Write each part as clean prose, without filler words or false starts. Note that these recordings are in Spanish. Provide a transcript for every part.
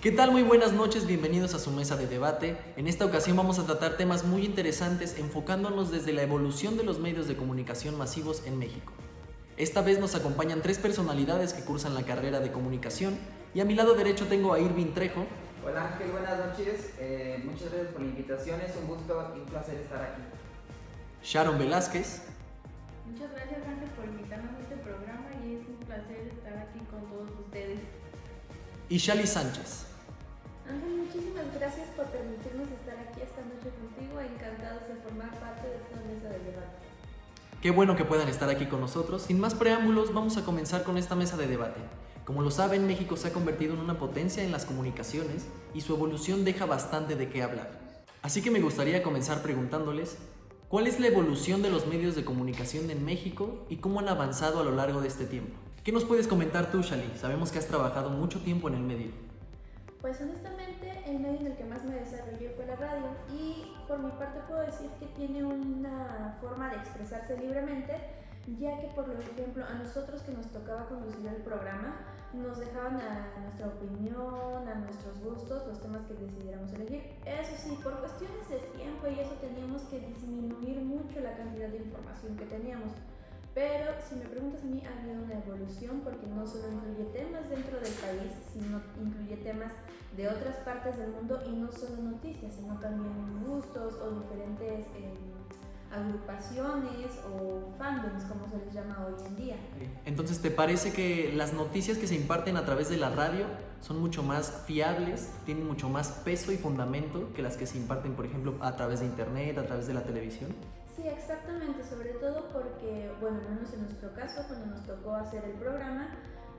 ¿Qué tal? Muy buenas noches, bienvenidos a su mesa de debate. En esta ocasión vamos a tratar temas muy interesantes enfocándonos desde la evolución de los medios de comunicación masivos en México. Esta vez nos acompañan tres personalidades que cursan la carrera de comunicación y a mi lado derecho tengo a Irving Trejo. Hola Ángel, buenas noches. Muchas gracias por la invitación, es un gusto y un placer estar aquí. Sharon Velázquez. Muchas gracias Ángel por invitarnos a este programa y es un placer estar aquí con todos ustedes. Y Shali Sánchez. Ángel, muchísimas gracias por permitirnos estar aquí esta noche contigo, encantados de formar parte de esta mesa de debate. Qué bueno que puedan estar aquí con nosotros. Sin más preámbulos, vamos a comenzar con esta mesa de debate. Como lo saben, México se ha convertido en una potencia en las comunicaciones y su evolución deja bastante de qué hablar. Así que me gustaría comenzar preguntándoles, ¿cuál es la evolución de los medios de comunicación en México y cómo han avanzado a lo largo de este tiempo? ¿Qué nos puedes comentar tú, Shali? Sabemos que has trabajado mucho tiempo en el medio. Pues honestamente, el medio en el que más me desarrollé fue la radio y por mi parte puedo decir que tiene una forma de expresarse libremente, ya que por ejemplo a nosotros que nos tocaba conducir el programa nos dejaban a nuestra opinión, a nuestros gustos, los temas que decidiéramos elegir. Eso sí, por cuestiones de tiempo y eso teníamos que disminuir mucho la cantidad de información que teníamos. Pero si me preguntas a mí, ha habido una evolución porque no solo incluye temas dentro del país, sino incluye temas de otras partes del mundo y no solo noticias, sino también gustos o diferentes agrupaciones o fandoms, como se les llama hoy en día. Entonces, ¿te parece que las noticias que se imparten a través de la radio son mucho más fiables, tienen mucho más peso y fundamento que las que se imparten, por ejemplo, a través de internet, a través de la televisión? Sí, exactamente, sobre todo porque, bueno, al menos en nuestro caso, cuando nos tocó hacer el programa,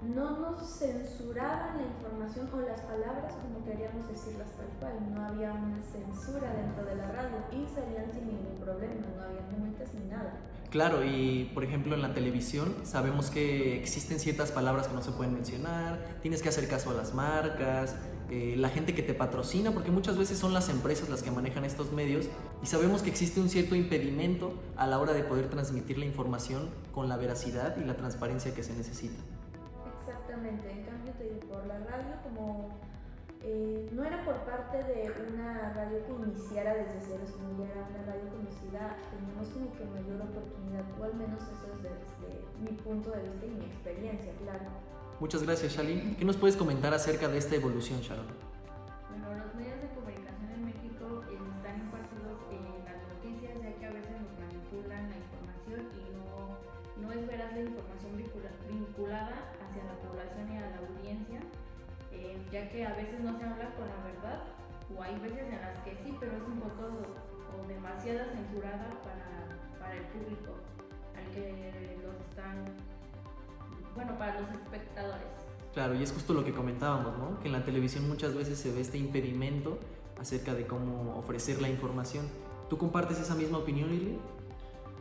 no nos censuraban la información o las palabras como queríamos decirlas tal cual, no había una censura dentro de la radio y salían sin ningún problema, no había multas ni nada. Claro, y por ejemplo en la televisión sabemos que existen ciertas palabras que no se pueden mencionar, tienes que hacer caso a las marcas, la gente que te patrocina, porque muchas veces son las empresas las que manejan estos medios y sabemos que existe un cierto impedimento a la hora de poder transmitir la información con la veracidad y la transparencia que se necesita. Exactamente, en cambio te digo, por la radio como no era por parte de una radio que iniciara desde cero, sino ya era una radio conocida, teníamos como que mayor oportunidad, o al menos eso es desde mi punto de vista y mi experiencia, claro. Muchas gracias, Shali. ¿Qué nos puedes comentar acerca de esta evolución, Sharon? Bueno, los medios de comunicación en México están impartidos en las noticias, ya que a veces nos manipulan la información y no es veraz la información vinculada hacia la población y a la audiencia, ya que a veces no se habla con la verdad, o hay veces en las que sí, pero es un poco o demasiado censurada para el público al que los están, bueno, para los espectadores. Claro, y es justo lo que comentábamos, ¿no? Que en la televisión muchas veces se ve este impedimento acerca de cómo ofrecer la información. ¿Tú compartes esa misma opinión, Lili?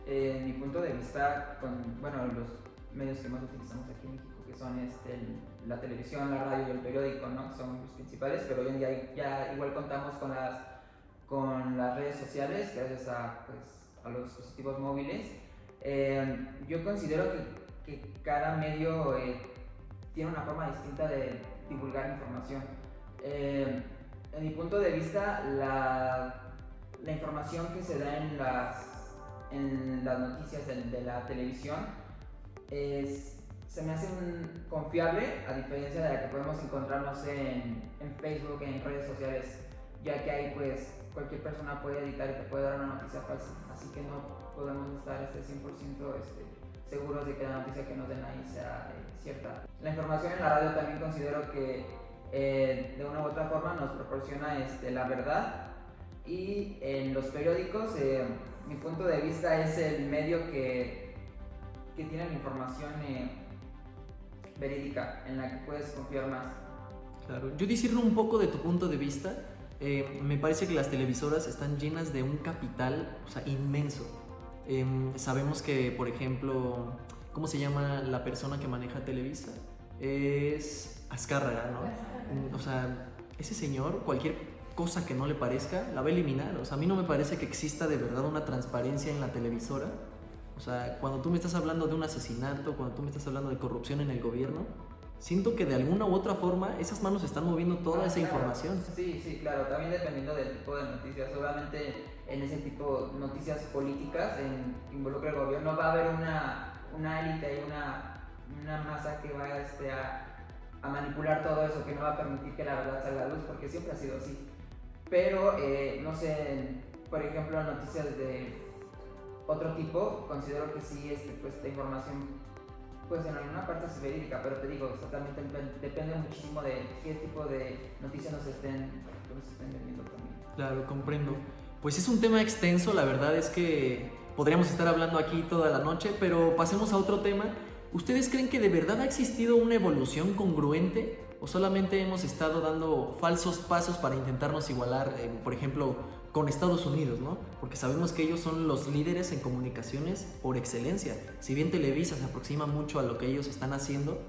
Mi punto de vista con los medios que más utilizamos aquí en México, que son la televisión, la radio y el periódico, ¿no? Que son los principales, pero hoy en día ya igual contamos con las redes sociales, gracias a los dispositivos móviles. Yo considero que cada medio tiene una forma distinta de divulgar información. En mi punto de vista, la información que se da en las noticias de la televisión se me hace confiable, a diferencia de la que podemos encontrarnos en Facebook, en redes sociales, ya que ahí pues cualquier persona puede editar y te puede dar una noticia falsa, así que no podemos estar 100% seguros de que la noticia que nos den ahí sea cierta. La información en la radio también considero que de una u otra forma nos proporciona la verdad, y en los periódicos mi punto de vista es el medio que tiene la información verídica, en la que puedes confiar más. Claro, yo disierno un poco de tu punto de vista. Me parece que las televisoras están llenas de un capital, o sea, inmenso. Sabemos que, por ejemplo, ¿cómo se llama la persona que maneja Televisa? Es Azcárraga, ¿no? O sea, ese señor, cualquier cosa que no le parezca, la va a eliminar. O sea, a mí no me parece que exista de verdad una transparencia en la televisora. O sea, cuando tú me estás hablando de un asesinato, cuando tú me estás hablando de corrupción en el gobierno, siento que de alguna u otra forma esas manos están moviendo toda esa Claro. información. Sí, claro, también dependiendo del tipo de noticias. Obviamente en ese tipo de noticias políticas involucra el gobierno, va a haber una élite y una masa que va a manipular todo eso, que no va a permitir que la verdad salga a la luz, porque siempre ha sido así. Pero, no sé, por ejemplo, noticias de otro tipo, considero que sí, pues la información pues en alguna parte es verídica, pero te digo, también depende muchísimo de qué tipo de noticias nos estén vendiendo también. Claro, comprendo. Pues es un tema extenso, la verdad es que podríamos estar hablando aquí toda la noche, pero pasemos a otro tema. ¿Ustedes creen que de verdad ha existido una evolución congruente o solamente hemos estado dando falsos pasos para intentarnos igualar, por ejemplo, con Estados Unidos, ¿no? Porque sabemos que ellos son los líderes en comunicaciones por excelencia. Si bien Televisa se aproxima mucho a lo que ellos están haciendo,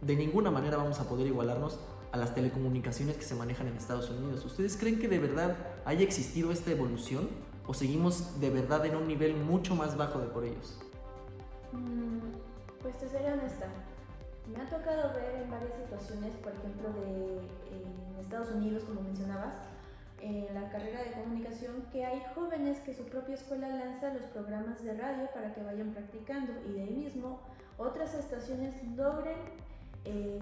de ninguna manera vamos a poder igualarnos a las telecomunicaciones que se manejan en Estados Unidos. ¿Ustedes creen que de verdad haya existido esta evolución o seguimos de verdad en un nivel mucho más bajo de por ellos? Pues te seré honesta. Me ha tocado ver en varias situaciones, por ejemplo, en Estados Unidos, como mencionabas, en la carrera de comunicación, que hay jóvenes que su propia escuela lanza los programas de radio para que vayan practicando y de ahí mismo otras estaciones logren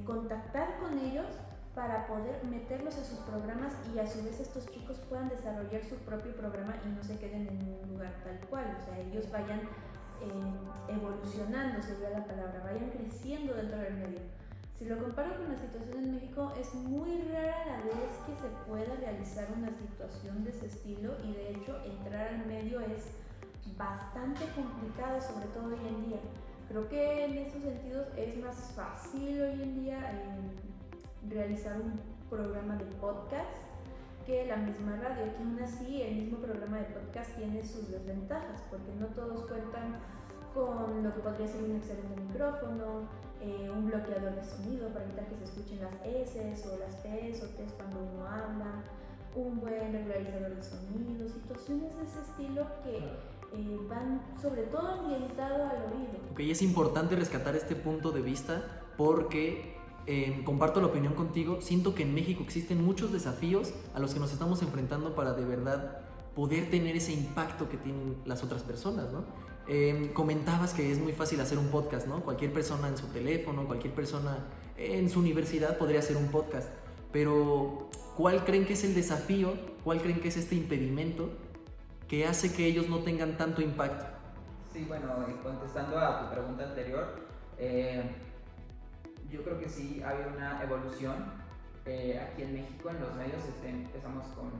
contactar con ellos para poder meterlos a sus programas y a su vez estos chicos puedan desarrollar su propio programa y no se queden en un lugar tal cual, o sea, ellos vayan evolucionando, sería la palabra, vayan creciendo dentro del medio. Si lo comparo con la situación en México, es muy rara la vez que se pueda realizar una situación de ese estilo y de hecho entrar al medio es bastante complicado, sobre todo hoy en día. Creo que en esos sentidos es más fácil hoy en día realizar un programa de podcast que la misma radio, que aún así el mismo programa de podcast tiene sus desventajas, porque no todos cuentan con lo que podría ser un excelente micrófono, un bloqueador de sonido para evitar que se escuchen las S o las P's o T's cuando uno habla, un buen regularizador de sonido, situaciones de ese estilo que van sobre todo ambientado al oído. Ok, es importante rescatar este punto de vista porque comparto la opinión contigo. Siento que en México existen muchos desafíos a los que nos estamos enfrentando para de verdad poder tener ese impacto que tienen las otras personas, ¿no? Comentabas que es muy fácil hacer un podcast, ¿no? Cualquier persona en su teléfono, cualquier persona en su universidad podría hacer un podcast, pero ¿cuál creen que es el desafío? ¿Cuál creen que es este impedimento que hace que ellos no tengan tanto impacto? Sí, bueno, contestando a tu pregunta anterior, yo creo que sí ha habido una evolución aquí en México en los medios. Empezamos con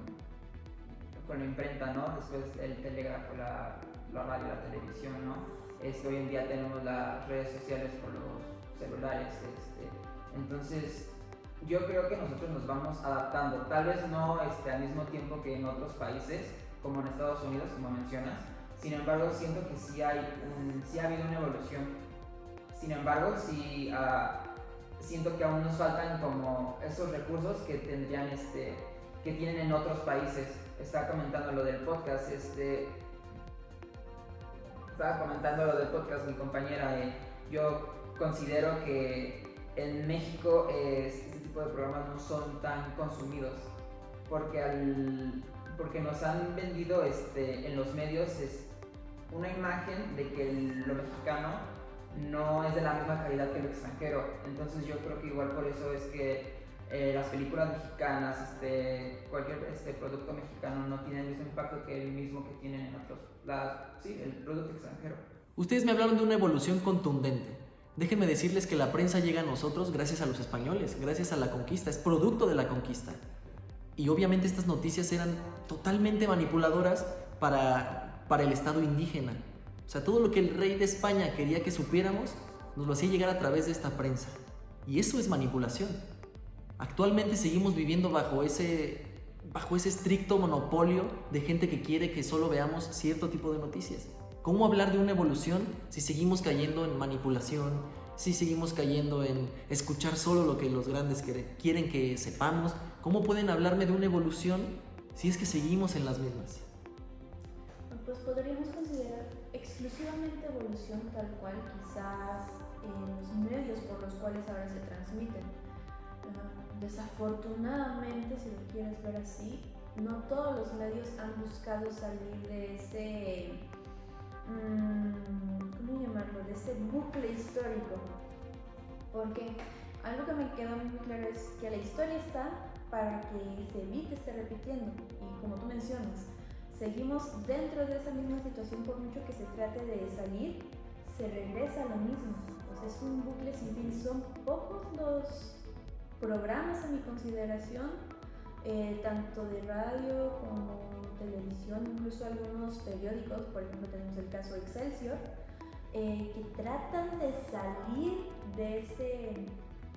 la imprenta, ¿no? Después el telégrafo, la radio, la televisión, ¿no? Hoy en día tenemos las redes sociales por los celulares, entonces yo creo que nosotros nos vamos adaptando, tal vez no al mismo tiempo que en otros países, como en Estados Unidos, como mencionas. Sin embargo, siento que sí ha habido una evolución. Sin embargo, sí siento que aún nos faltan como esos recursos que tendrían que tienen en otros países. Estaba comentando lo del podcast, mi compañera. Yo considero que en México este tipo de programas no son tan consumidos porque nos han vendido en los medios una imagen de que lo mexicano no es de la misma calidad que lo extranjero. Entonces yo creo que igual por eso es que las películas mexicanas, cualquier producto mexicano no tiene el mismo impacto que el mismo que tienen en otros, el producto extranjero. Ustedes me hablaron de una evolución contundente. Déjenme decirles que la prensa llega a nosotros gracias a los españoles, gracias a la conquista, es producto de la conquista. Y obviamente estas noticias eran totalmente manipuladoras para el estado indígena. O sea, todo lo que el rey de España quería que supiéramos, nos lo hacía llegar a través de esta prensa. Y eso es manipulación. Actualmente seguimos viviendo bajo ese estricto monopolio de gente que quiere que solo veamos cierto tipo de noticias. ¿Cómo hablar de una evolución si seguimos cayendo en manipulación, si seguimos cayendo en escuchar solo lo que los grandes quieren que sepamos? ¿Cómo pueden hablarme de una evolución si es que seguimos en las mismas? Pues podríamos considerar exclusivamente evolución tal cual, quizás los medios por los cuales ahora se transmiten. Desafortunadamente, si lo quieres ver así, no todos los medios han buscado salir de ese, ¿cómo llamarlo?, de ese bucle histórico. Porque algo que me quedó muy claro es que la historia está para que se evite estar repitiendo. Y como tú mencionas, seguimos dentro de esa misma situación, por mucho que se trate de salir, se regresa a lo mismo. O sea, es un bucle sin fin. Son pocos los programas, a mi consideración, tanto de radio como televisión, incluso algunos periódicos, por ejemplo tenemos el caso Excelsior, que tratan de salir de ese,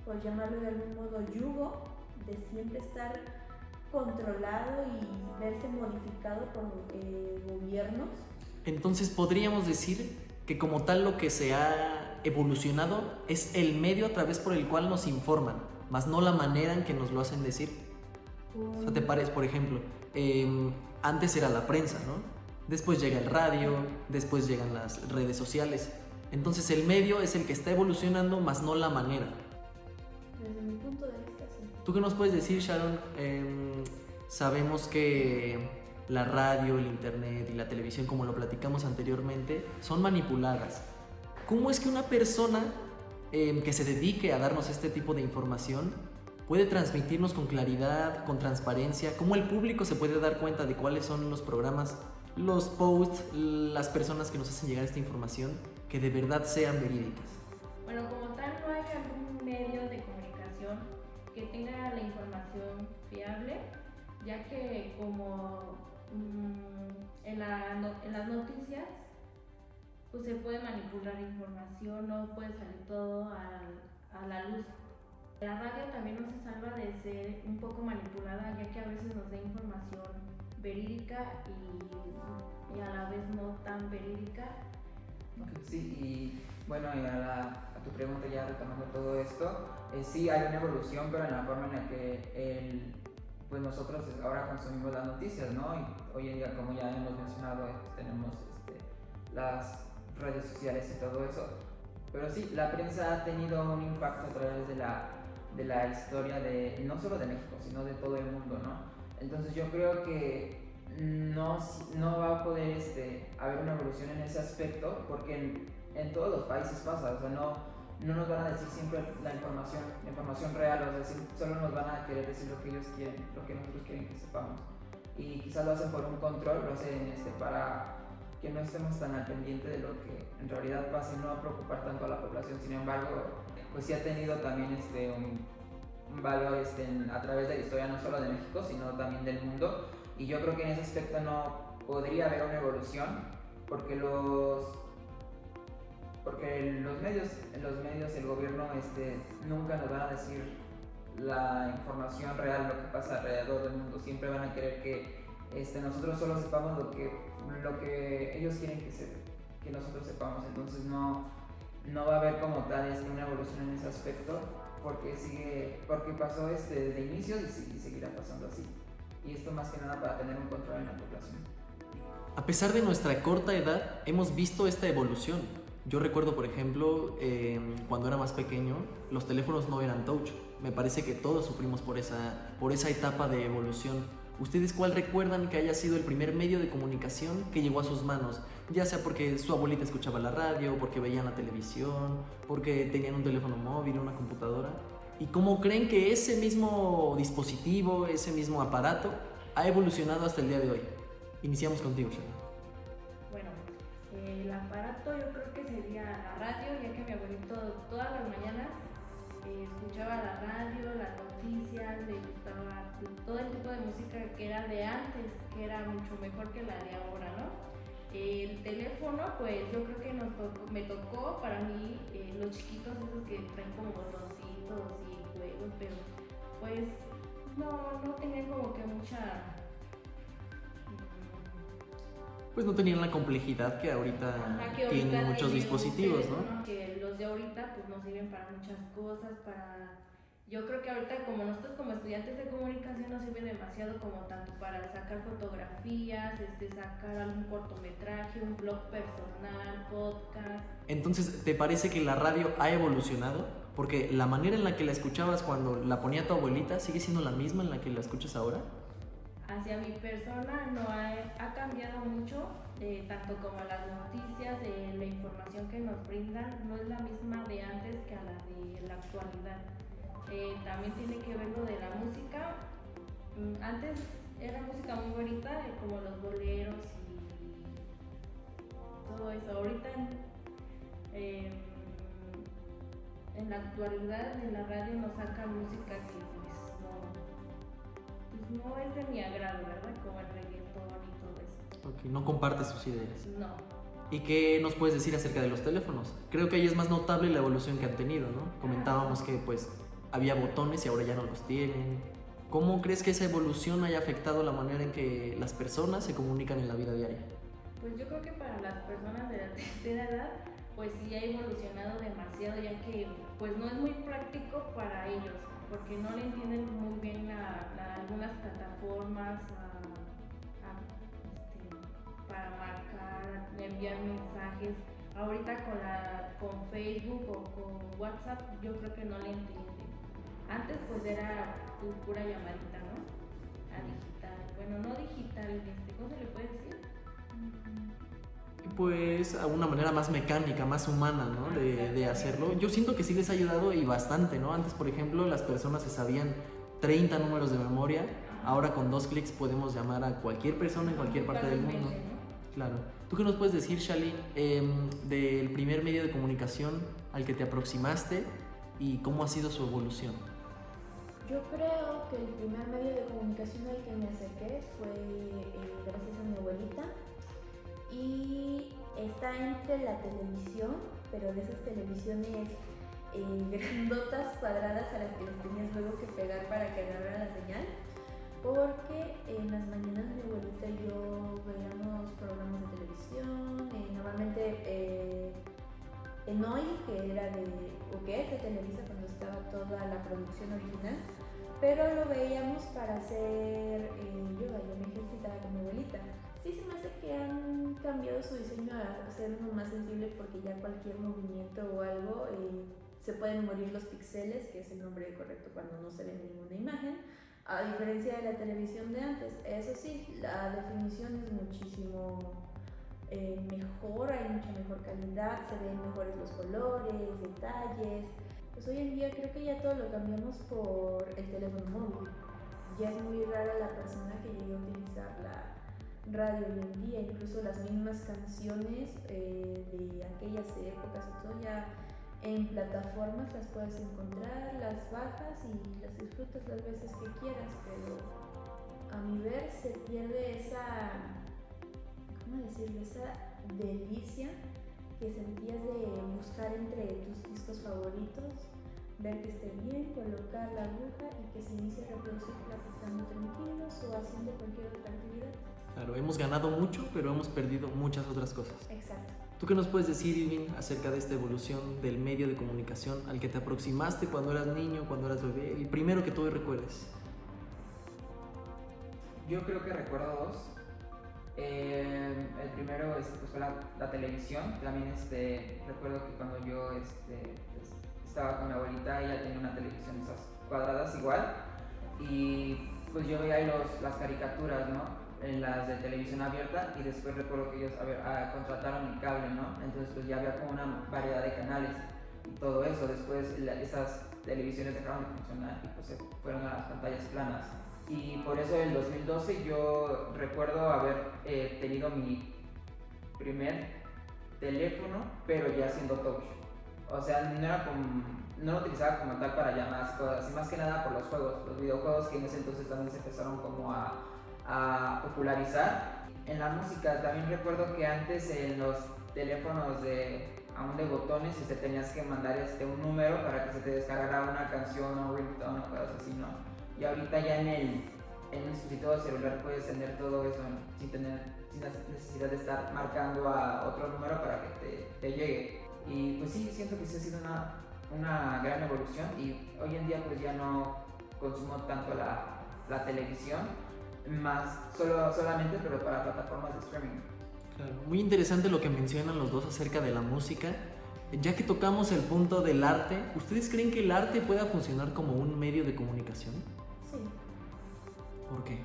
por llamarlo de algún modo, yugo de siempre estar controlado y verse modificado por gobiernos. Entonces podríamos decir que como tal lo que se ha evolucionado es el medio a través por el cual nos informan, más no la manera en que nos lo hacen decir. O sea, te pares, por ejemplo, antes era la prensa, ¿no? Después llega el radio, después llegan las redes sociales. Entonces el medio es el que está evolucionando, más no la manera. Desde mi punto de vista, sí. ¿Tú qué nos puedes decir, Sharon? Sabemos que la radio, el internet y la televisión, como lo platicamos anteriormente, son manipuladas. ¿Cómo es que una persona que se dedique a darnos este tipo de información puede transmitirnos con claridad, con transparencia? ¿Cómo el público se puede dar cuenta de cuáles son los programas, los posts, las personas que nos hacen llegar esta información que de verdad sean verídicas? Bueno, como tal, no hay algún medio de comunicación que tenga la información fiable, ya que como en las noticias pues se puede manipular información, no puede salir todo a la luz. La radio también no se salva de ser un poco manipulada, ya que a veces nos da información verídica y a la vez no tan verídica. Okay, sí, y bueno, a tu pregunta, ya retomando todo esto, sí hay una evolución, pero en la forma en la que pues nosotros ahora consumimos las noticias, ¿no? Y hoy en día, como ya hemos mencionado, tenemos las redes sociales y todo eso. Pero sí, la prensa ha tenido un impacto a través de la historia no solo de México, sino de todo el mundo, ¿no? Entonces yo creo que no va a poder haber una evolución en ese aspecto, porque en todos los países pasa, o sea, no nos van a decir siempre la información real, o sea, solo nos van a querer decir lo que ellos quieren, lo que nosotros quieren que sepamos. Y quizás lo hacen por un control, lo hacen para que no estemos tan al pendiente de lo que en realidad pasa y no va a preocupar tanto a la población. Sin embargo, pues sí ha tenido también un valor a través de la historia, no solo de México, sino también del mundo. Y yo creo que en ese aspecto no podría haber una evolución, porque los medios, el gobierno nunca nos van a decir la información real, lo que pasa alrededor del mundo. Siempre van a querer que nosotros solo sepamos lo que ellos quieren que nosotros sepamos. Entonces no va a haber como tal una evolución en ese aspecto, porque pasó desde inicios y seguirá pasando así. Y esto más que nada para tener un control en la población. A pesar de nuestra corta edad, hemos visto esta evolución. Yo recuerdo, por ejemplo, cuando era más pequeño, los teléfonos no eran touch. Me parece que todos sufrimos por esa etapa de evolución. ¿Ustedes cuál recuerdan que haya sido el primer medio de comunicación que llegó a sus manos? Ya sea porque su abuelita escuchaba la radio, porque veían la televisión, porque tenían un teléfono móvil, una computadora. ¿Y cómo creen que ese mismo dispositivo, ese mismo aparato ha evolucionado hasta el día de hoy? Iniciamos contigo, Sharon. Bueno, el aparato yo creo que sería la radio, ya que mi abuelito todas las mañanas escuchaba la radio, las noticias, le gustaba todo el tipo de música que era de antes, que era mucho mejor que la de ahora, ¿no? El teléfono, pues yo creo que me tocó para mí los chiquitos esos que traen como botoncitos y juegos, pero pues no tenían como que mucha... Pues no tenían la complejidad que ahorita tienen muchos dispositivos, ¿no? Que los de ahorita pues nos sirven para muchas cosas, para Yo creo que ahorita como nosotros como estudiantes de comunicación nos sirve demasiado como tanto para sacar fotografías, sacar algún cortometraje, un blog personal, podcast. Entonces, ¿te parece que la radio ha evolucionado? Porque la manera en la que la escuchabas cuando la ponía tu abuelita sigue siendo la misma en la que la escuchas ahora. Hacia mi persona no ha cambiado mucho, tanto como las noticias, la información que nos brindan no es la misma de antes que a la de la actualidad. También tiene que ver lo de la música. Antes era música muy bonita, como los boleros y todo eso. Ahorita en la actualidad en la radio nos sacan música que pues no es de mi agrado, ¿verdad? Como el reggaetón y todo eso. Ok, no compartes sus ideas. No. ¿Y qué nos puedes decir acerca de los teléfonos? Creo que ahí es más notable la evolución que han tenido, ¿no? Comentábamos que pues había botones y ahora ya no los tienen. ¿Cómo crees que esa evolución haya afectado la manera en que las personas se comunican en la vida diaria? Pues yo creo que para las personas de la tercera edad, pues sí ha evolucionado demasiado, ya que pues no es muy práctico para ellos, porque no le entienden muy bien algunas plataformas para marcar, enviar mensajes. Ahorita con Facebook o con WhatsApp yo creo que no le entienden. Antes pues era pura llamadita, ¿no? A digital. Bueno, no digital, ¿cómo se le puede decir? Pues a una manera más mecánica, más humana, ¿no? De hacerlo. Yo siento que sí les ha ayudado y bastante, ¿no? Antes, por ejemplo, las personas se sabían 30 números de memoria. Ahora con 2 clics podemos llamar a cualquier persona en cualquier parte del mundo. Claro. ¿Tú qué nos puedes decir, Shali, del primer medio de comunicación al que te aproximaste y cómo ha sido su evolución? Yo creo que el primer medio de comunicación al que me acerqué fue gracias a mi abuelita, y está entre la televisión, pero de esas televisiones grandotas, cuadradas, a las que les tenías luego que pegar para que agarrara la señal, porque en las mañanas mi abuelita y yo veíamos programas de televisión, normalmente en Hoy, que era que es de Televisa cuando estaba toda la producción original, pero lo veíamos para hacer yoga. Yo me ejercitaba con mi abuelita. Sí se me hace que han cambiado su diseño a ser uno más sensible, porque ya cualquier movimiento o algo se pueden morir los píxeles, que es el nombre correcto cuando no se ve ninguna imagen, a diferencia de la televisión de antes. Eso sí, la definición es muchísimo mejor, hay mucha mejor calidad, se ven mejores los colores, detalles. Pues hoy en día creo que ya todo lo cambiamos por el teléfono móvil. Ya es muy rara la persona que llegue a utilizar la radio hoy en día. Incluso las mismas canciones de aquellas épocas y todo, ya en plataformas las puedes encontrar, las bajas y las disfrutas las veces que quieras, pero a mi ver se pierde esa, ¿cómo decirlo?, esa delicia que sentías de buscar entre tus discos favoritos, ver que esté bien, colocar la aguja y que se inicie a reproducir platicando tranquilos o haciendo cualquier otra actividad. Claro, hemos ganado mucho, pero hemos perdido muchas otras cosas. Exacto. ¿Tú qué nos puedes decir, Irving, acerca de esta evolución del medio de comunicación al que te aproximaste cuando eras niño, cuando eras bebé? El primero que tú hoy recuerdes. Yo creo que recuerdo dos. El primero pues fue la televisión. También recuerdo que cuando yo pues, estaba con mi abuelita, ella tenía una televisión esas cuadradas igual, y pues yo veía ahí las caricaturas, ¿no?, en las de televisión abierta, y después recuerdo que ellos contrataron el cable, ¿no? Entonces pues ya había como una variedad de canales y todo eso. Después esas televisiones dejaron de funcionar y pues se fueron a las pantallas planas. Y por eso en 2012 yo recuerdo haber tenido mi primer teléfono, pero ya siendo touch. O sea, no lo utilizaba como tal para llamadas y cosas así, más que nada por los juegos, los videojuegos que en ese entonces también se empezaron como a popularizar. En la música también recuerdo que antes en los teléfonos aún de botones tenías que mandar un número para que se te descargara una canción o un ringtone o cosas así, ¿no? Y ahorita ya en un dispositivo celular puedes tener todo eso sin necesidad de estar marcando a otro número para que te llegue. Y pues sí, siento que sí ha sido una gran evolución y hoy en día pues ya no consumo tanto la televisión, más solamente pero para plataformas de streaming. Claro, muy interesante lo que mencionan los dos acerca de la música. Ya que tocamos el punto del arte, ¿ustedes creen que el arte pueda funcionar como un medio de comunicación? Sí, ¿Por qué?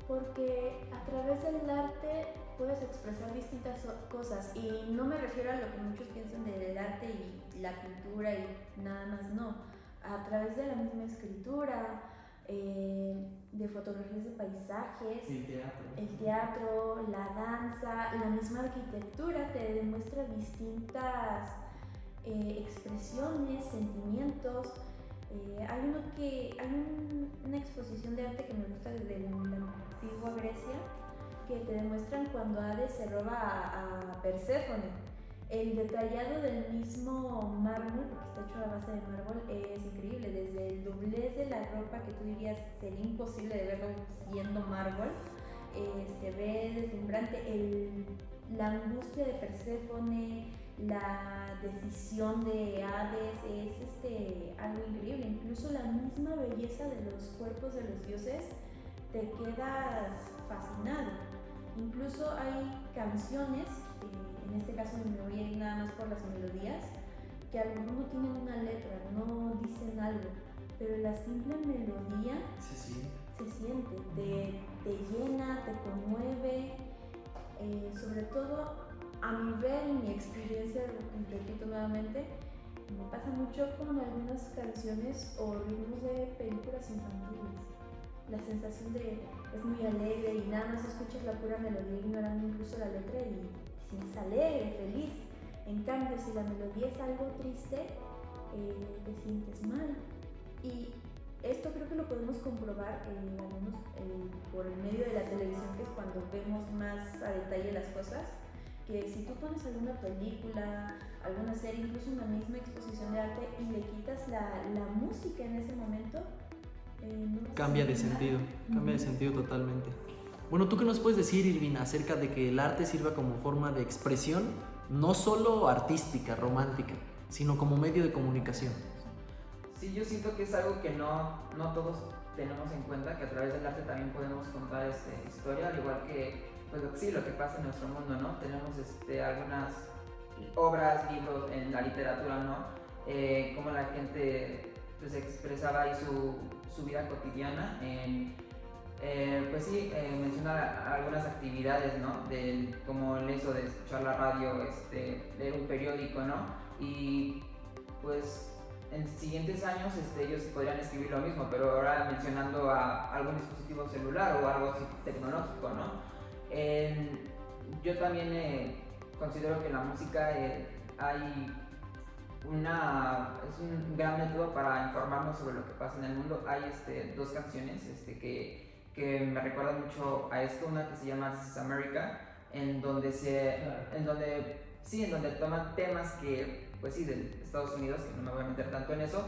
porque a través del arte puedes expresar distintas cosas y no me refiero a lo que muchos piensan del arte y la pintura y nada más, no. A través de la misma escritura, de fotografías de paisajes, el teatro, la danza, la misma arquitectura te demuestra distintas expresiones, sentimientos. Hay una exposición de arte que me gusta desde la antigua Grecia que te demuestran cuando Hades se roba a Perséfone. El detallado del mismo mármol, porque está hecho a base de mármol, es increíble. Desde el doblez de la ropa, que tú dirías sería imposible de verlo siendo mármol, se ve deslumbrante. La angustia de Perséfone, la decisión de Hades, es algo increíble. Incluso la misma belleza de los cuerpos de los dioses, te quedas fascinado. Incluso hay canciones, en este caso me voy a ir nada más por las melodías, que a lo mejor no tienen una letra, no dicen algo, pero la simple melodía se siente, te llena, te conmueve. Sobre todo a mi ver y mi experiencia, repito nuevamente, me pasa mucho con algunas canciones o ritmos de películas infantiles. La sensación es muy alegre y nada más escuchas la pura melodía ignorando incluso la letra y te sientes alegre, feliz. En cambio, si la melodía es algo triste, te sientes mal. Y esto creo que lo podemos comprobar, al menos por el medio de la televisión, que es cuando vemos más a detalle las cosas, que si tú pones alguna película, alguna serie, incluso una misma exposición de arte y le quitas la música en ese momento, no Cambia de sentido, cambia de sentido totalmente. Bueno, ¿tú qué nos puedes decir, Irvin, acerca de que el arte sirva como forma de expresión, no solo artística, romántica, sino como medio de comunicación? Sí, yo siento que es algo que no todos tenemos en cuenta, que a través del arte también podemos contar historia, al igual que pues, lo que pasa en nuestro mundo, ¿no? Tenemos algunas obras, libros en la literatura, ¿no? Cómo la gente pues, expresaba ahí su vida cotidiana menciona algunas actividades, ¿no? Como el eso de escuchar la radio, leer un periódico, ¿no? Y pues en siguientes años ellos podrían escribir lo mismo, pero ahora mencionando a algún dispositivo celular o algo así tecnológico, ¿no? Yo también considero que en la música es un gran método para informarnos sobre lo que pasa en el mundo. Hay dos canciones que me recuerdan mucho a esto, una que se llama This is America, en donde toman temas que, pues sí, de Estados Unidos, que no me voy a meter tanto en eso,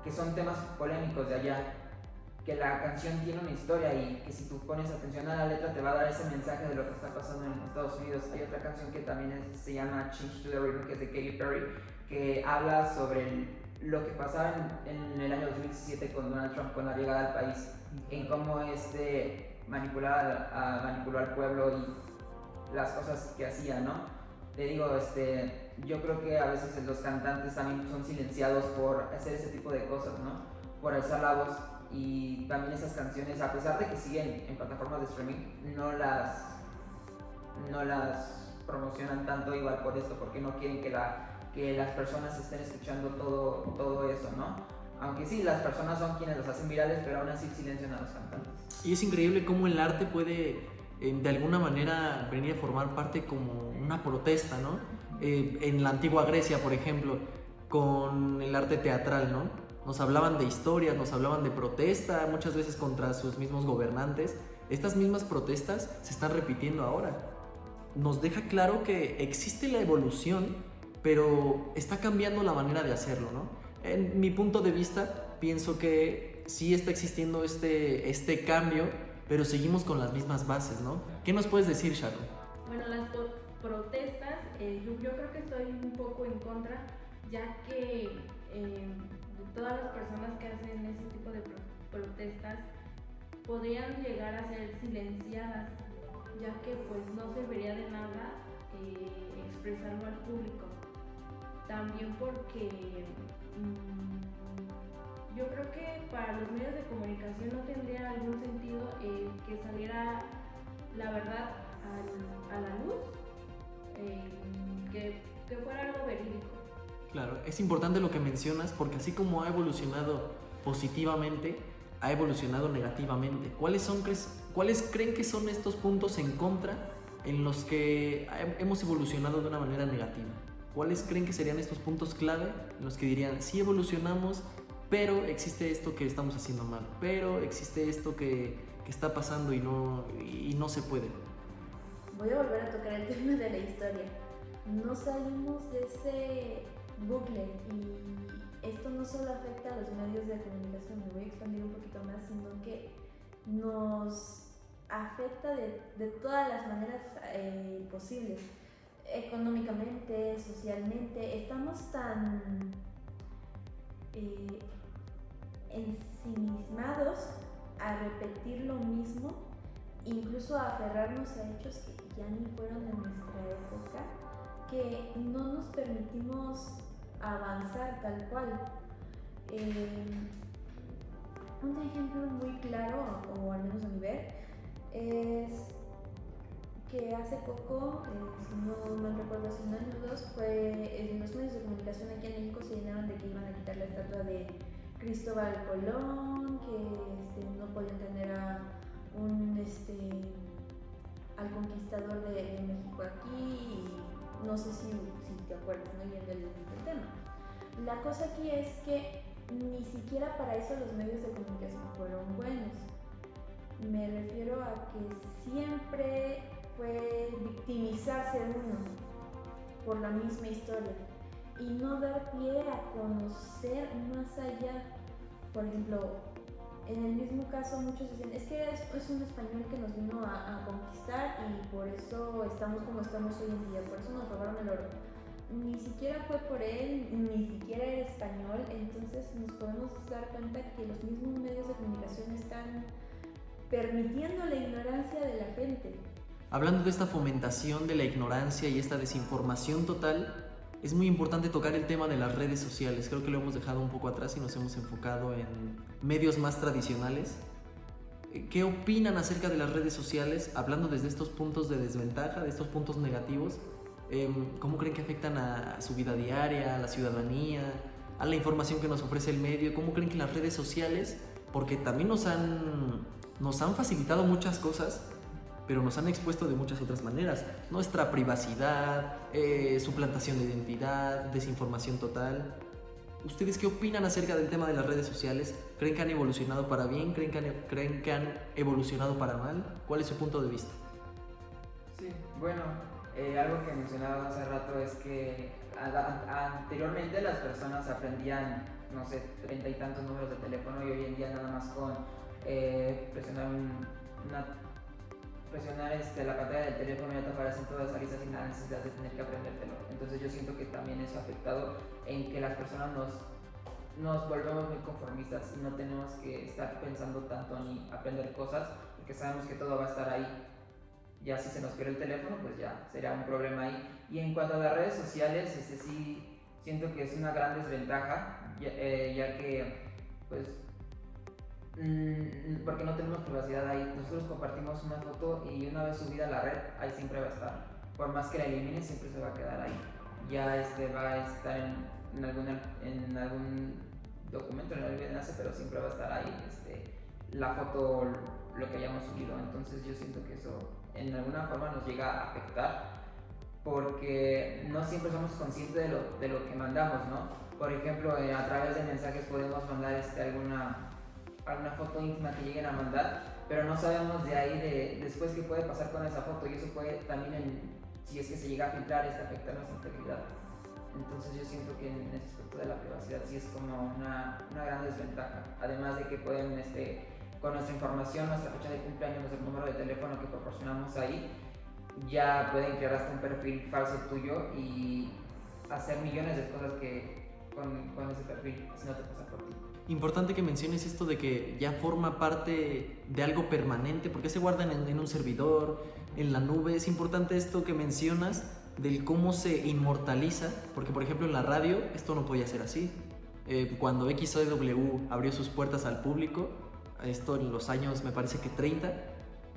que son temas polémicos de allá, que la canción tiene una historia y que si tú pones atención a la letra te va a dar ese mensaje de lo que está pasando en Estados Unidos. Hay otra canción que también se llama Change to the Rhythm, que es de Katy Perry, que habla sobre lo que pasaba en el año 2017 con Donald Trump, con la llegada al país, en cómo manipuló al pueblo y las cosas que hacía, ¿no? Te digo, yo creo que a veces los cantantes también son silenciados por hacer ese tipo de cosas, ¿no? Por alzar la voz, y también esas canciones, a pesar de que siguen en plataformas de streaming, no las promocionan tanto igual por esto, porque no quieren que las personas estén escuchando todo eso, ¿no? Aunque sí, las personas son quienes los hacen virales, pero aún así silencian a los cantantes. Y es increíble cómo el arte puede de alguna manera venir a formar parte como una protesta, ¿no? En la antigua Grecia, por ejemplo, con el arte teatral, ¿no? Nos hablaban de historias, nos hablaban de protesta, muchas veces contra sus mismos gobernantes. Estas mismas protestas se están repitiendo ahora. Nos deja claro que existe la evolución, pero está cambiando la manera de hacerlo, ¿no? En mi punto de vista, pienso que sí está existiendo este cambio, pero seguimos con las mismas bases, ¿no? ¿Qué nos puedes decir, Sharon? Bueno, las protestas, yo creo que estoy un poco en contra, ya que de todas las personas que hacen ese tipo de protestas podrían llegar a ser silenciadas, ya que pues no serviría de nada expresarlo al público. También porque yo creo que para los medios de comunicación no tendría algún sentido que saliera la verdad a la luz, que fuera algo verídico. Claro, es importante lo que mencionas porque así como ha evolucionado positivamente, ha evolucionado negativamente. ¿Cuáles creen que son estos puntos en contra en los que hemos evolucionado de una manera negativa? ¿Cuáles creen que serían estos puntos clave en los que dirían, sí evolucionamos, pero existe esto que estamos haciendo mal, pero existe esto que está pasando y no se puede? Voy a volver a tocar el tema de la historia. No salimos de ese bucle y esto no solo afecta a los medios de comunicación, me voy a expandir un poquito más, sino que nos afecta de todas las maneras posibles. Económicamente, socialmente, estamos tan ensimismados a repetir lo mismo, incluso a aferrarnos a hechos que ya ni fueron de nuestra época, que no nos permitimos avanzar tal cual. Un ejemplo muy claro, o al menos a mi ver, es que hace poco, si no mal recuerdo, hace un año o dos, los medios de comunicación aquí en México se llenaron de que iban a quitar la estatua de Cristóbal Colón, que no podían tener al conquistador de México aquí, y no sé si te acuerdas muy bien del tema. La cosa aquí es que ni siquiera para eso los medios de comunicación fueron buenos. Me refiero a que siempre fue victimizarse uno por la misma historia y no dar pie a conocer más allá. Por ejemplo, en el mismo caso muchos dicen, es que es un español que nos vino a conquistar y por eso estamos como estamos hoy en día, por eso nos robaron el oro. Ni siquiera fue por él, ni siquiera era español, entonces nos podemos dar cuenta que los mismos medios de comunicación están permitiendo la ignorancia de la gente. Hablando de esta fomentación de la ignorancia y esta desinformación total, es muy importante tocar el tema de las redes sociales. Creo que lo hemos dejado un poco atrás y nos hemos enfocado en medios más tradicionales. ¿Qué opinan acerca de las redes sociales? Hablando desde estos puntos de desventaja, de estos puntos negativos, ¿cómo creen que afectan a su vida diaria, a la ciudadanía, a la información que nos ofrece el medio? ¿Cómo creen que las redes sociales, porque también nos han facilitado muchas cosas, pero nos han expuesto de muchas otras maneras? Nuestra privacidad, suplantación de identidad, desinformación total. ¿Ustedes qué opinan acerca del tema de las redes sociales? ¿Creen que han evolucionado para bien? ¿Creen que han evolucionado para mal? ¿Cuál es su punto de vista? Sí, bueno, algo que mencionaba hace rato es que anteriormente las personas aprendían, no sé, 30 y tantos números de teléfono y hoy en día nada más con presionar la pantalla del teléfono ya te aparecen todas las listas sin la necesidad de tener que aprendértelo. Entonces yo siento que también eso ha afectado en que las personas nos volvemos muy conformistas y no tenemos que estar pensando tanto ni aprender cosas porque sabemos que todo va a estar ahí. Ya si se nos pierde el teléfono, pues ya será un problema ahí. Y en cuanto a las redes sociales, sí siento que es una gran desventaja, ya que pues porque no tenemos privacidad ahí. Nosotros compartimos una foto y una vez subida a la red, ahí siempre va a estar. Por más que la elimines, siempre se va a quedar ahí. Ya va a estar en algún documento, en algún enlace, pero siempre va a estar ahí la foto, lo que hayamos subido. Entonces yo siento que eso en alguna forma nos llega a afectar porque no siempre somos conscientes de lo que mandamos, ¿no? Por ejemplo, a través de mensajes podemos mandar alguna foto íntima que lleguen a mandar, pero no sabemos de ahí después qué puede pasar con esa foto y eso puede también, si es que se llega a filtrar, afectar nuestra integridad. Entonces yo siento que en ese aspecto de la privacidad sí es como una gran desventaja, además de que pueden con nuestra información, nuestra fecha de cumpleaños, nuestro número de teléfono que proporcionamos ahí, ya pueden crear hasta un perfil falso tuyo y hacer millones de cosas con ese perfil, haciéndote pasar por ti. Importante que menciones esto de que ya forma parte de algo permanente, porque se guardan en un servidor, en la nube. Es importante esto que mencionas del cómo se inmortaliza, porque por ejemplo en la radio esto no podía ser así. Cuando XOW abrió sus puertas al público, esto en los años me parece que 30,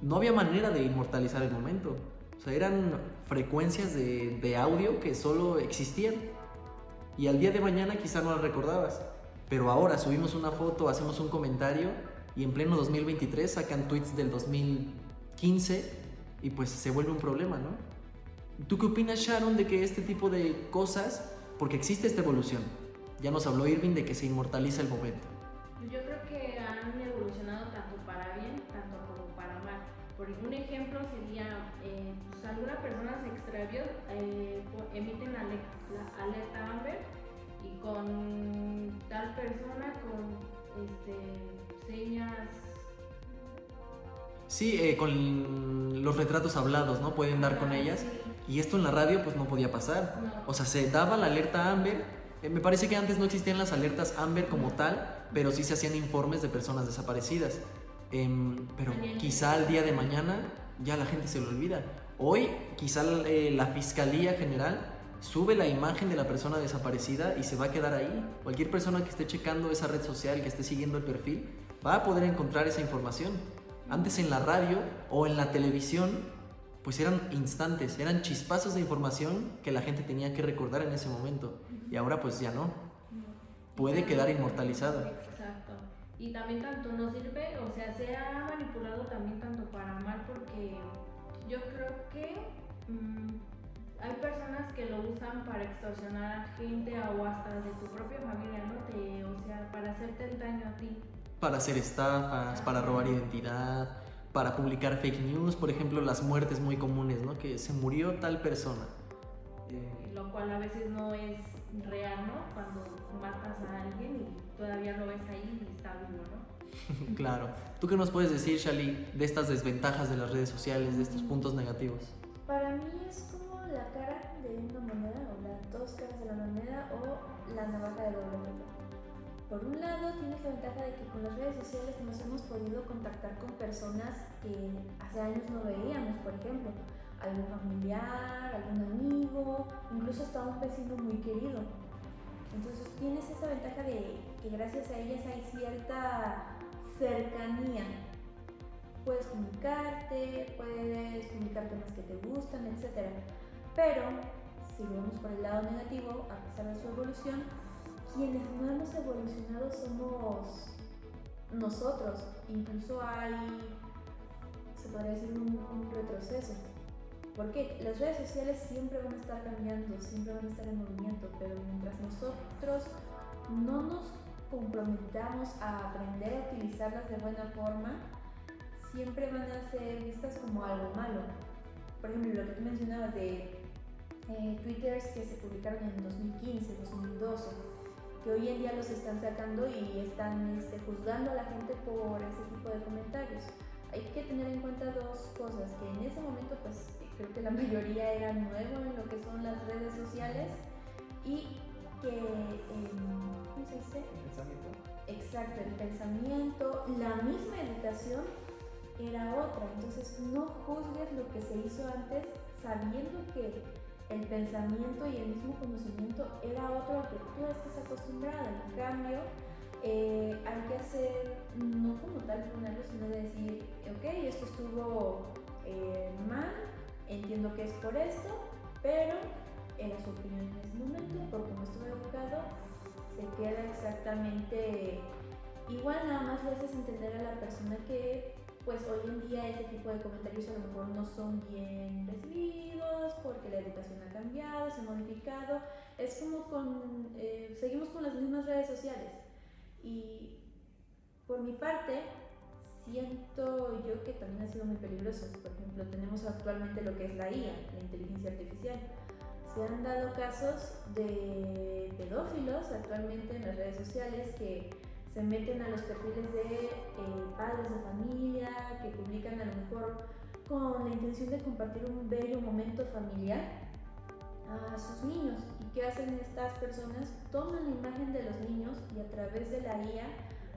no había manera de inmortalizar el momento. O sea, eran frecuencias de audio que solo existían y al día de mañana quizá no las recordabas. Pero ahora subimos una foto, hacemos un comentario y en pleno 2023 sacan tweets del 2015 y pues se vuelve un problema, ¿no? ¿Tú qué opinas, Sharon, de que este tipo de cosas, porque existe esta evolución? Ya nos habló Irving de que se inmortaliza el momento. Yo creo que han evolucionado tanto para bien, tanto como para mal. Por un ejemplo sería, pues alguna persona se extravió, emiten la alerta Amber y con tal persona con señas. Sí, con los retratos hablados, ¿no? Pueden dar con ellas. Sí. Y esto en la radio pues no podía pasar. No. O sea, se daba la alerta Amber. Me parece que antes no existían las alertas Amber como tal, pero sí se hacían informes de personas desaparecidas. Pero quizá al día de mañana ya la gente se lo olvida. Hoy quizá la Fiscalía General sube la imagen de la persona desaparecida y se va a quedar ahí. Cualquier persona que esté checando esa red social, que esté siguiendo el perfil, va a poder encontrar esa información. Antes en la radio o en la televisión, pues eran instantes, eran chispazos de información que la gente tenía que recordar en ese momento. Y ahora pues ya no. Puede quedar inmortalizado. Exacto. Y también tanto nos sirve, o sea, se ha manipulado también tanto para mal porque yo creo que hay personas que lo usan para extorsionar a gente o hasta de tu propia familia, ¿no? O sea, para hacerte el daño a ti. Para hacer estafas, para robar identidad, para publicar fake news, por ejemplo, las muertes muy comunes, ¿no? Que se murió tal persona. Lo cual a veces no es real, ¿no? Cuando matas a alguien y todavía lo ves ahí y está vivo, ¿no? Claro. ¿Tú qué nos puedes decir, Shali, de estas desventajas de las redes sociales, de estos puntos negativos? Para mí es como la cara de una moneda, o las dos caras de la moneda, o la navaja de doble filo. Por un lado, tienes la ventaja de que con las redes sociales nos hemos podido contactar con personas que hace años no veíamos, por ejemplo, algún familiar, algún amigo, incluso hasta un vecino muy querido. Entonces tienes esa ventaja de que gracias a ellas hay cierta cercanía. Puedes comunicarte temas que te gustan, etc. Pero, si lo vemos por el lado negativo, a pesar de su evolución, quienes no hemos evolucionado somos nosotros. Incluso hay, se podría decir, un retroceso. Porque las redes sociales siempre van a estar cambiando, siempre van a estar en movimiento, pero mientras nosotros no nos comprometamos a aprender a utilizarlas de buena forma, siempre van a ser vistas como algo malo. Por ejemplo, lo que tú mencionabas de twitters que se publicaron en 2015, 2012, que hoy en día los están sacando y están juzgando a la gente por ese tipo de comentarios. Hay que tener en cuenta dos cosas, que en ese momento pues creo que la mayoría era nuevo en lo que son las redes sociales y que, ¿cómo se dice? El pensamiento. Exacto, el pensamiento, la misma educación era otra. Entonces no juzgues lo que se hizo antes sabiendo que el pensamiento y el mismo conocimiento era otro al que tú estás acostumbrada. En cambio, hay que hacer, no como tal ponerlo, sino de decir, ok, esto estuvo mal, entiendo que es por esto, pero era su opinión en ese momento, por como estuve educado, se queda exactamente igual, nada más le haces entender a la persona que pues hoy en día ese tipo de comentarios a lo mejor no son bien recibidos porque la educación ha cambiado, se ha modificado. Es como seguimos con las mismas redes sociales. Y por mi parte, siento yo que también ha sido muy peligroso. Por ejemplo, tenemos actualmente lo que es la IA, la inteligencia artificial. Se han dado casos de pedófilos actualmente en las redes sociales que se meten a los perfiles de padres de familia, que publican a lo mejor con la intención de compartir un bello momento familiar, a sus niños. ¿Y qué hacen estas personas? Toman la imagen de los niños y a través de la IA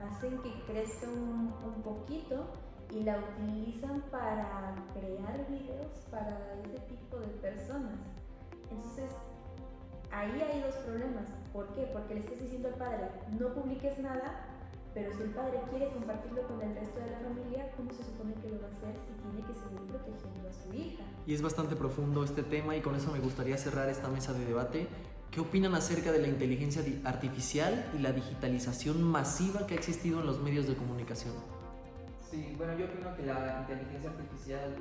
hacen que crezca un poquito y la utilizan para crear videos para ese tipo de personas. Entonces, ahí hay dos problemas. ¿Por qué? Porque le estás diciendo al padre, no publiques nada, pero si el padre quiere compartirlo con el resto de la familia, ¿cómo se supone que lo va a hacer si tiene que seguir protegiendo a su hija? Y es bastante profundo este tema y con eso me gustaría cerrar esta mesa de debate. ¿Qué opinan acerca de la inteligencia artificial y la digitalización masiva que ha existido en los medios de comunicación? Sí, bueno, yo opino que la inteligencia artificial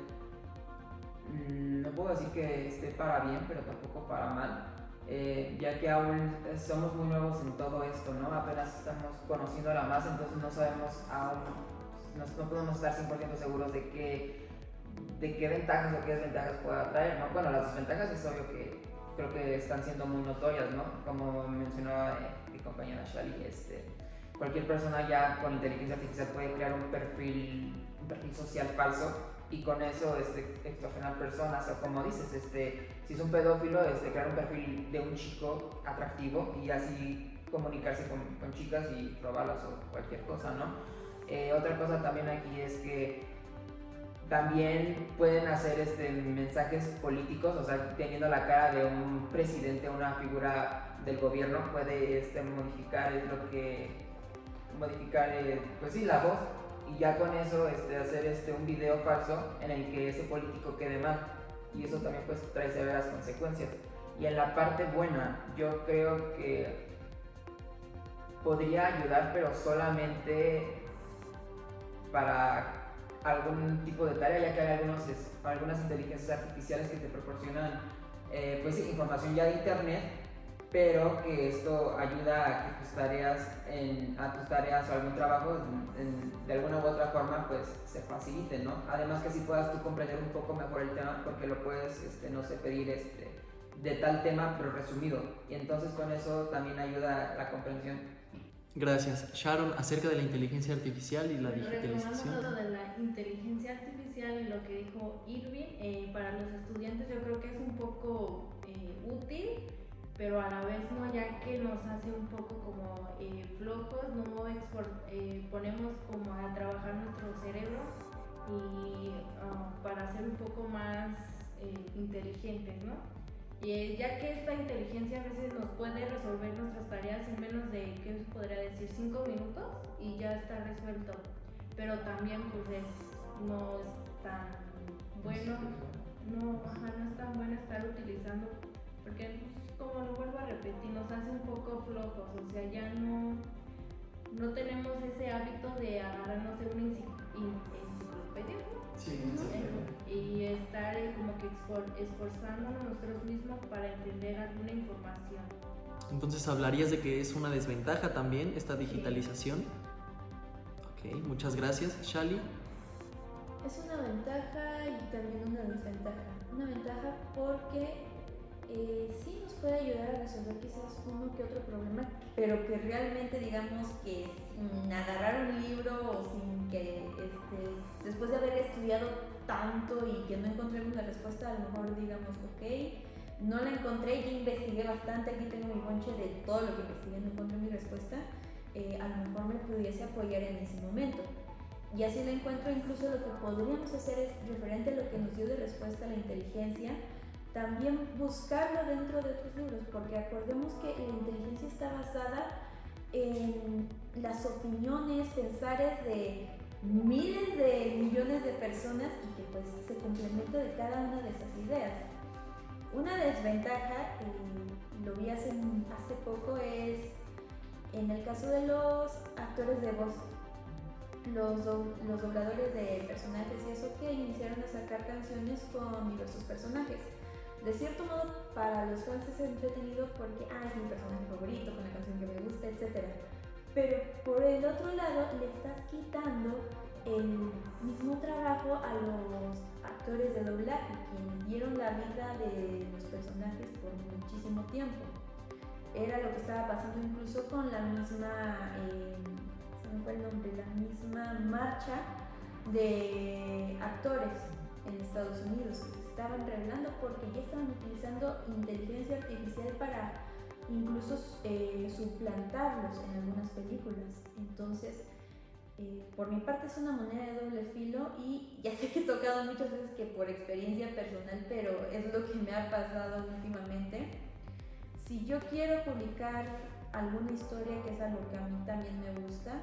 no puedo decir que esté para bien, pero tampoco para mal, ya que aún somos muy nuevos en todo esto, ¿no? Apenas estamos conociendo la más, entonces no sabemos aún, no podemos estar 100% seguros de qué ventajas o qué desventajas pueda traer, ¿no? Bueno, las desventajas es obvio que creo que están siendo muy notorias, ¿no? Como mencionaba mi compañera Shali, cualquier persona ya con inteligencia artificial puede crear un perfil social falso y con eso extorsionar personas, o como dices, si es un pedófilo, crear un perfil de un chico atractivo y así comunicarse con chicas y robarlas o cualquier cosa, ¿no? Otra cosa también aquí es que también pueden hacer mensajes políticos, o sea, teniendo la cara de un presidente, una figura del gobierno, puede modificar pues sí, la voz, y ya con eso hacer un video falso en el que ese político quede mal, y eso también pues trae severas consecuencias. Y en la parte buena, yo creo que podría ayudar, pero solamente para algún tipo de tarea, ya que hay algunas inteligencias artificiales que te proporcionan pues sí, información ya de internet, pero que esto ayuda a que tus tareas o algún trabajo de alguna u otra forma pues se faciliten, ¿no? Además que así puedas tú comprender un poco mejor el tema, porque lo puedes, no sé, pedir de tal tema pero resumido, y entonces con eso también ayuda a la comprensión. Gracias. Sharon, acerca de la inteligencia artificial y la digitalización. Retomando lo de la inteligencia artificial y lo que dijo Irving, para los estudiantes yo creo que es un poco útil, pero a la vez no, ya que nos hace un poco como flojos, no ponemos como a trabajar nuestro cerebro y para ser un poco más inteligentes, ¿no? Ya que esta inteligencia a veces nos puede resolver nuestras tareas en menos de, ¿qué se podría decir? 5 minutos y ya está resuelto, pero también pues no es tan bueno, no es tan bueno estar utilizando, porque pues, como lo vuelvo a repetir, nos hace un poco flojos, o sea, ya no tenemos ese hábito de agarrarnos de una enciclopedia, ¿no? Sí, y estar como que esforzándonos nosotros mismos para entender alguna información. Entonces, ¿hablarías de que es una desventaja también esta digitalización? Sí. Ok, muchas gracias. Shali. Es una ventaja y también una desventaja. Una ventaja porque sí nos puede ayudar a resolver quizás uno que otro problema, pero que realmente digamos que sin agarrar un libro o sin que después de haber estudiado tanto y que no encontremos la respuesta, a lo mejor digamos, ok, no la encontré, ya investigué bastante, aquí tengo mi bonche de todo lo que investigué, no encontré mi respuesta, a lo mejor me pudiese apoyar en ese momento. Y así lo encuentro. Incluso lo que podríamos hacer es, referente a lo que nos dio de respuesta la inteligencia, también buscarlo dentro de otros libros, porque acordemos que la inteligencia está basada en las opiniones, pensares de miles de millones de personas y que pues se complementa de cada una de esas ideas. Una desventaja, lo vi hace poco, es en el caso de los actores de voz, los dobladores de personajes y eso, que iniciaron a sacar canciones con diversos personajes. De cierto modo, para los fans es entretenido porque es mi personaje favorito, con la canción que me gusta, etc. Pero por el otro lado, le estás quitando el mismo trabajo a los actores de doblaje, quienes dieron la vida de los personajes por muchísimo tiempo. Era lo que estaba pasando incluso con la misma, se me fue el nombre, la misma marcha de actores. en Estados Unidos que se estaban revelando porque ya estaban utilizando inteligencia artificial para incluso suplantarlos en algunas películas. Entonces, por mi parte es una moneda de doble filo y ya sé que he tocado muchas veces que por experiencia personal, pero es lo que me ha pasado últimamente. Si yo quiero publicar alguna historia, que es algo que a mí también me gusta,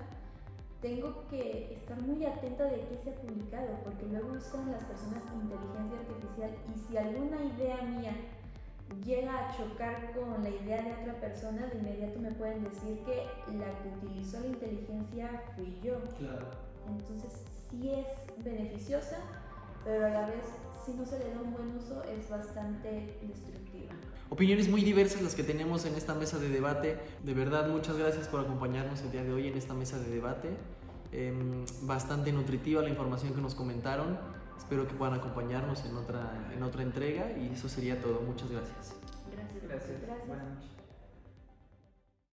tengo que estar muy atenta de qué se ha publicado, porque luego usan las personas inteligencia artificial y si alguna idea mía llega a chocar con la idea de otra persona, de inmediato me pueden decir que la que utilizó la inteligencia fui yo. Claro. Entonces sí es beneficiosa, pero a la vez si no se le da un buen uso es bastante destructiva. Opiniones muy diversas las que tenemos en esta mesa de debate. De verdad, muchas gracias por acompañarnos el día de hoy en esta mesa de debate. Bastante nutritiva la información que nos comentaron. Espero que puedan acompañarnos en otra entrega y eso sería todo. Muchas gracias. Gracias. Gracias. Gracias. Buenas noches.